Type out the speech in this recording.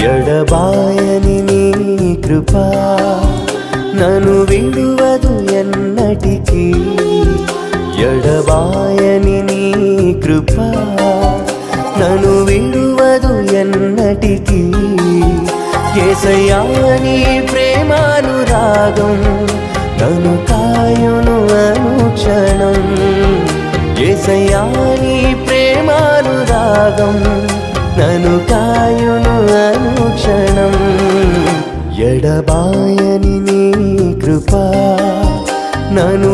ఎడబాయని నీ కృపా నన్ను విడువదు ఎన్నటికీ. ఎడబాయని నీ కృపా నన్ను విడువదు ఎన్నటికీ. యేసయ్యా నీ ప్రేమానురాగం నన్ను కాయును అనుక్షణం. యేసయ్యా నీ ప్రేమానురాగం నన్ను కాయును అనుక్షణం. ఎడబాయని నీ కృపా నన్ను